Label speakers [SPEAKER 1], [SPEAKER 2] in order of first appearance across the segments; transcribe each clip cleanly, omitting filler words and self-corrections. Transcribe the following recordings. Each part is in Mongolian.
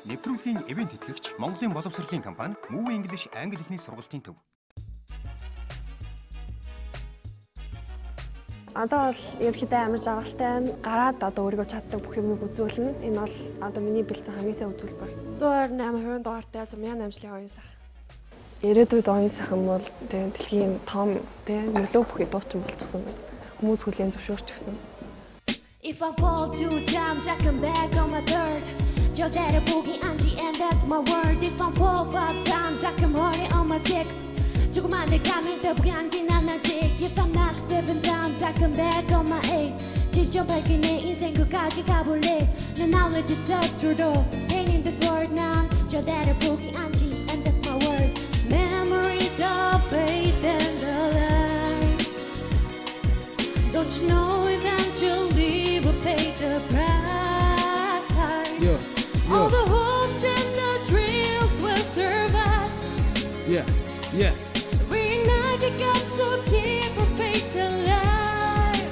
[SPEAKER 1] Нэвтрүүлгийн ивент тэтгэгч Монголын боловсролын компани Move English англи хэлний сургалтын төв.
[SPEAKER 2] Одоо бол ерөнхийдөө амар жаргалтай гараад одоо өөрийгөө чаддаг бүх юмыг үзүүлнэ. Энэ бол одоо миний бэлдсэн хамгийн сайн үзүүлбэр. 128% дугаартай Сумьян амжилтын оюун сайхан. Ирээдүйд оюун сайхан бол тэгээ дэлхийн том тэгээ нөлөө бүхий дуучин болчихсон байна. Хүмүүс хүлээн зөвшөөрч гисэн.
[SPEAKER 3] If I fall 2 times, I come back on my third. You're that a boogie auntie, and that's my word. If I fall 5 times, I come running on my 6. 조금만 더 가면 더 불안진 않아지. If I'm not 7 times, I come back on my 8. 직접 밝힌 내 인생 끝까지 가볼래. 내 knowledge is up through the pain in this world now. You're that a boogie auntie, and that's my word. Memories of faith and the lies. Don't you know eventually we'll pay the price?
[SPEAKER 4] Yeah.
[SPEAKER 3] All the hopes and the dreams will survive.
[SPEAKER 4] Yeah.
[SPEAKER 3] Every night we got to keep our faith alive.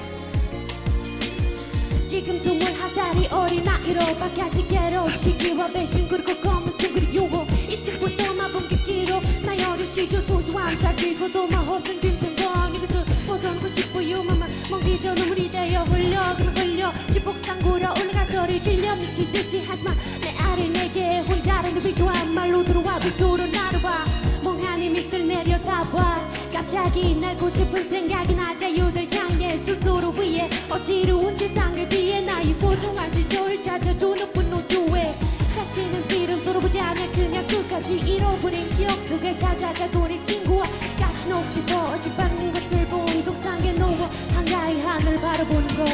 [SPEAKER 3] 지금 21살이 어린 나이로 바깥이 괴로우시기와 배신 그리고 검은 숨그리 유혹 이쪽부터 마분기기로 나 어린 시절 소소한 살 들고도 마호든 빈틈과 이것을 벗어나고 싶어요 마마 멍기져 눈물이 되어 흘려 지복상구려 올라가 소리 질려 미치듯이 하지마 내 아래 내게 혼자라는 비주한 말로 들어와 빗소로 나를 봐 멍하니 밑을 내려다봐 갑자기 날고 싶은 생각이 나 자유들 향해 스스로 위해 어지러운 세상을 비해 나의 소중한 시절을 찾아주는 분노조에 다시는 길을 돌아보지 않아 그냥 끝까지 잃어버린 기억 속에 찾아가고 내 친구와 같이 녹시 버짓받는 것을 보니 독상에 누워 한가히 하늘 바라보는 거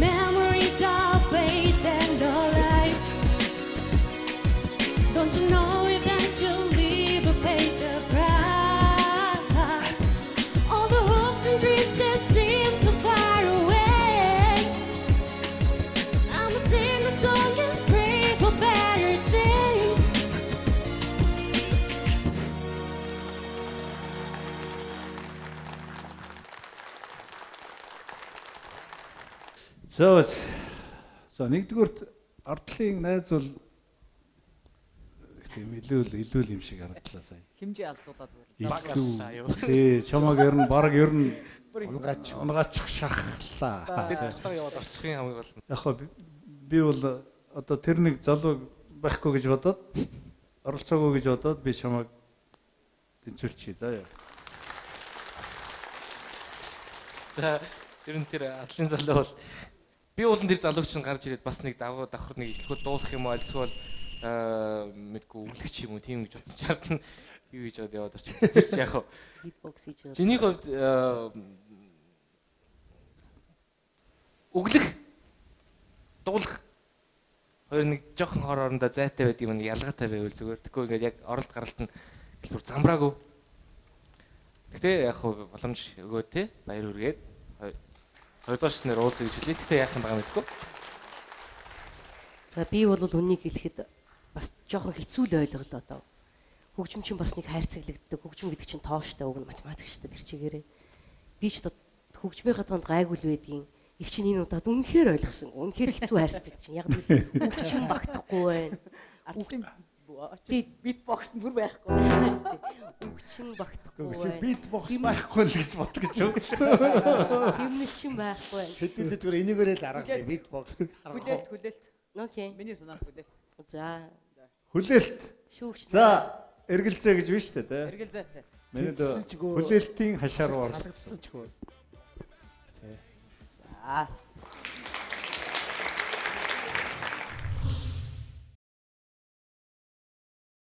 [SPEAKER 3] Memories of faith and the life Don't you know eventually we'll pay the price All the hopes and dreams that seem so far away I'ma sing a song and pray for better things
[SPEAKER 4] За нэгдүгürt ардлын найз бол тийм илүү юм шиг харагдлаа сая.
[SPEAKER 5] Хэмжээ алдуулаад
[SPEAKER 4] баглаа юу. Тий, чамаг ер нь унгаачих шахлаа.
[SPEAKER 6] Тэгээд цогтойгоо яваад орчихын хамгийн гол нь.
[SPEAKER 4] Яг хоо би бол одоо тэр нэг залуу байхгүй гэж бодоод оролцоогүй гэж бодоод би чамаг тэнцвэрчий заа яа.
[SPEAKER 6] За ер нь тэр ардлын залуу бол би уулын тэр залууч нь гарч ирээд бас нэг давхар нэг ихлэхүүд дуулах юм уу альсвал мэдгүй өглөгч юм уу тийм гэж бодсон чад нь юу гэж яваад орчих тийм ч яг хоо
[SPEAKER 5] битбокс хийж байгаа.
[SPEAKER 6] чиний хувьд өглөх дуулах хоёр нэг жоохон хор орондоо зайтай байдаг юм ялгаатай байвал зүгээр тэгэхгүй ингээд яг оролт гаралт нь хэлбэр замбраагүй гэхдээ яг хоо боломж өгөө те баяр үргээд хоёрдугаар шнээр уулзъя гэж хэлээ гэхдээ яах юм байгаа мэдгүй.
[SPEAKER 5] За би бол үнийг хэлэхэд бас жоохон хэцүү л ойлголоо одоо. Хөгжим чинь бас нэг хайрцаглагддаг. Хөгжим гэдэг чинь тооштой үг нь математик шүү дээ тэр чигээрээ. Би ч хөгжмийнхаа тонд гайгүй л байдгийн. Их чинь энэ удаад үнэхээр ойлгосон. Үнэхээр хэцүү хайрцагд чинь. Яг л хөгжим багтахгүй байна. Ардлын битбокс нь бүр байхгүй. Хөгжим багтахгүй байна.
[SPEAKER 4] Битбокс байхгүй л гэж бод гэж юу.
[SPEAKER 5] Хэмнэл чинь байхгүй байна.
[SPEAKER 7] Хэдүүлээ зүгээр энийгээрээ л арга битбокс.
[SPEAKER 5] Хүлээлт. Окей.
[SPEAKER 7] Миний санаа хүлээлт.
[SPEAKER 5] За.
[SPEAKER 4] Хүлээлт.
[SPEAKER 5] Шүүгч.
[SPEAKER 4] За, эргэлзээ гэж биш үү те?
[SPEAKER 7] Эргэлзээтэй.
[SPEAKER 4] Миний хүлээлтийн хашаар орсон.
[SPEAKER 7] Халагдсан ч хөө.
[SPEAKER 5] За.